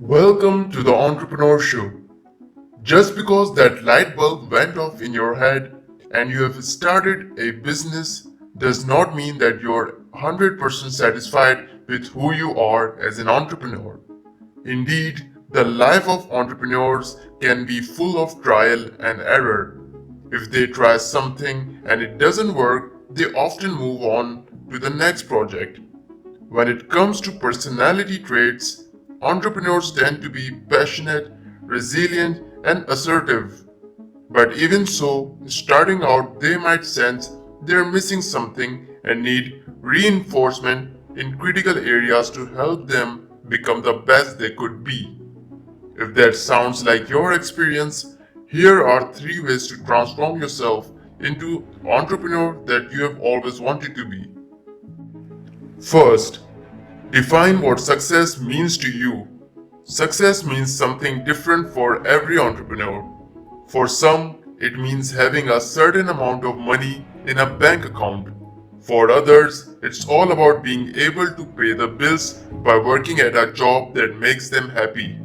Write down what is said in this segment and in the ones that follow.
Welcome to the Entrepreneur Show. Just because that light bulb went off in your head and you have started a business does not mean that you're 100% satisfied with who you are as an entrepreneur. Indeed, the life of entrepreneurs can be full of trial and error. If they try something and it doesn't work, they often move on to the next project. When it comes to personality traits, entrepreneurs tend to be passionate, resilient, and assertive. But even so, starting out, they might sense they're missing something and need reinforcement in critical areas to help them become the best they could be. If that sounds like your experience, here are 3 ways to transform yourself into entrepreneur that you have always wanted to be. First, define what success means to you. Success means something different for every entrepreneur. For some, it means having a certain amount of money in a bank account. For others, it's all about being able to pay the bills by working at a job that makes them happy.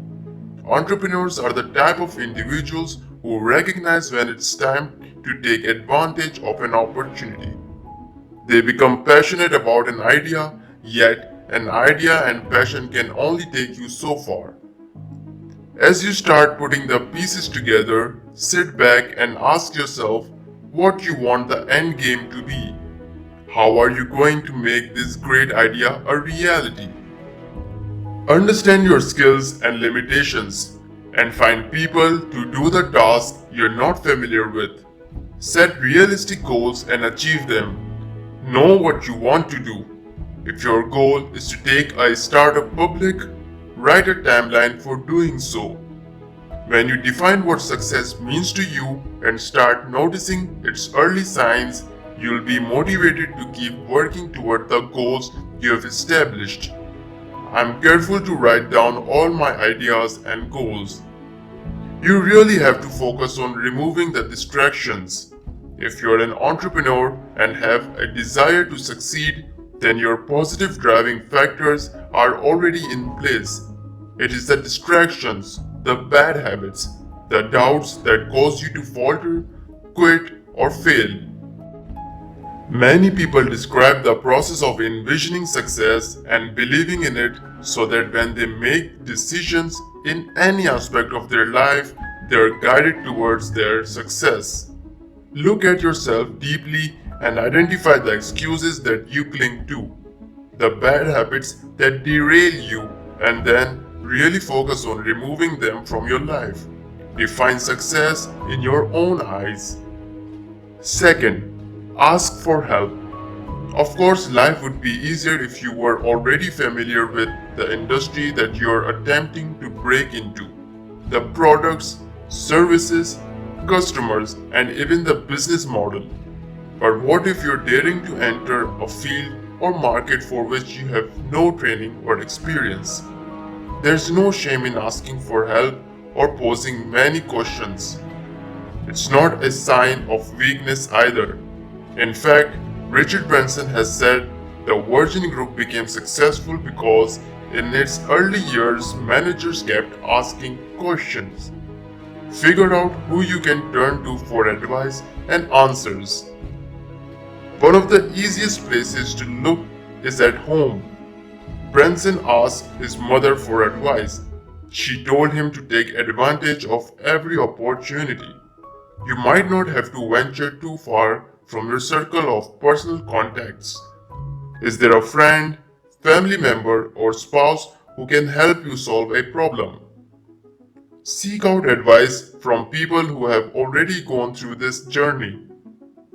Entrepreneurs are the type of individuals who recognize when it's time to take advantage of an opportunity. They become passionate about an idea, yet an idea and passion can only take you so far. As you start putting the pieces together, sit back and ask yourself what you want the end game to be. How are you going to make this great idea a reality? Understand your skills and limitations and find people to do the task you're not familiar with. Set realistic goals and achieve them. Know what you want to do. If your goal is to take a startup public, write a timeline for doing so. When you define what success means to you and start noticing its early signs, you'll be motivated to keep working toward the goals you have established. I'm careful to write down all my ideas and goals. You really have to focus on removing the distractions. If you're an entrepreneur and have a desire to succeed, then your positive driving factors are already in place. It is the distractions, the bad habits, the doubts that cause you to falter, quit, or fail. Many people describe the process of envisioning success and believing in it so that when they make decisions in any aspect of their life, they are guided towards their success. Look at yourself deeply and identify the excuses that you cling to, the bad habits that derail you, and then really focus on removing them from your life. Define success in your own eyes. Second, ask for help. Of course, life would be easier if you were already familiar with the industry that you're attempting to break into, the products, services, customers, and even the business model. But what if you're daring to enter a field or market for which you have no training or experience? There's no shame in asking for help or posing many questions. It's not a sign of weakness either. In fact, Richard Branson has said the Virgin Group became successful because in its early years, managers kept asking questions. Figure out who you can turn to for advice and answers. One of the easiest places to look is at home. Branson asked his mother for advice. She told him to take advantage of every opportunity. You might not have to venture too far from your circle of personal contacts. Is there a friend, family member, or spouse who can help you solve a problem? Seek out advice from people who have already gone through this journey.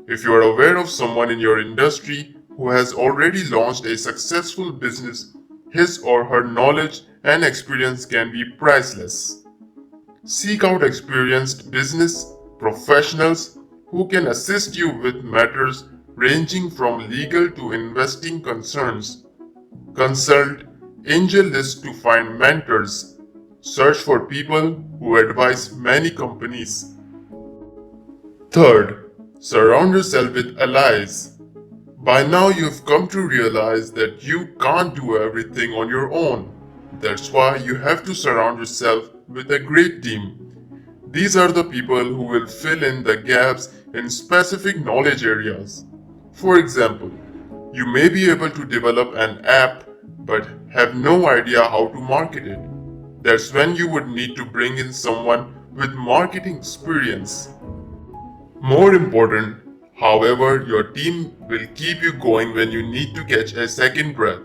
If you are aware of someone in your industry who has already launched a successful business, his or her knowledge and experience can be priceless. Seek out experienced business professionals who can assist you with matters ranging from legal to investing concerns. Consult AngelList to find mentors. Search for people who advise many companies. Third, surround yourself with allies. By now you've come to realize that you can't do everything on your own. That's why you have to surround yourself with a great team. These are the people who will fill in the gaps in specific knowledge areas. For example, you may be able to develop an app but have no idea how to market it. That's when you would need to bring in someone with marketing experience. More important, however, your team will keep you going when you need to catch a second breath,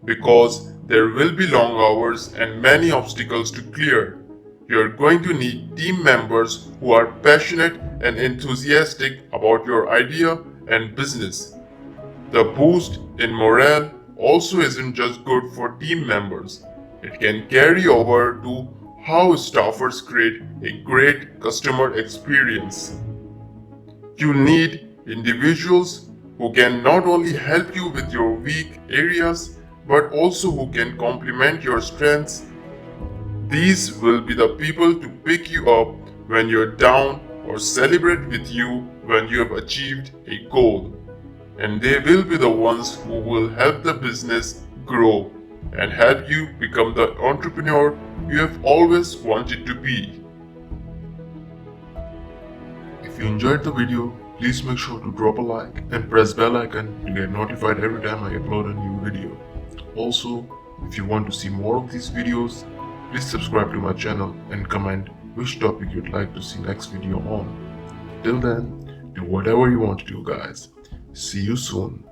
because there will be long hours and many obstacles to clear. You're going to need team members who are passionate and enthusiastic about your idea and business. The boost in morale also isn't just good for team members. It can carry over to how staffers create a great customer experience. You need individuals who can not only help you with your weak areas but also who can complement your strengths. These will be the people to pick you up when you're down or celebrate with you when you have achieved a goal. And they will be the ones who will help the business grow and help you become the entrepreneur you have always wanted to be. If you enjoyed the video, please make sure to drop a like and press bell icon to get notified every time I upload a new video. Also, if you want to see more of these videos, please subscribe to my channel and comment which topic you'd like to see next video on. Till then, do whatever you want to do, guys. See you soon.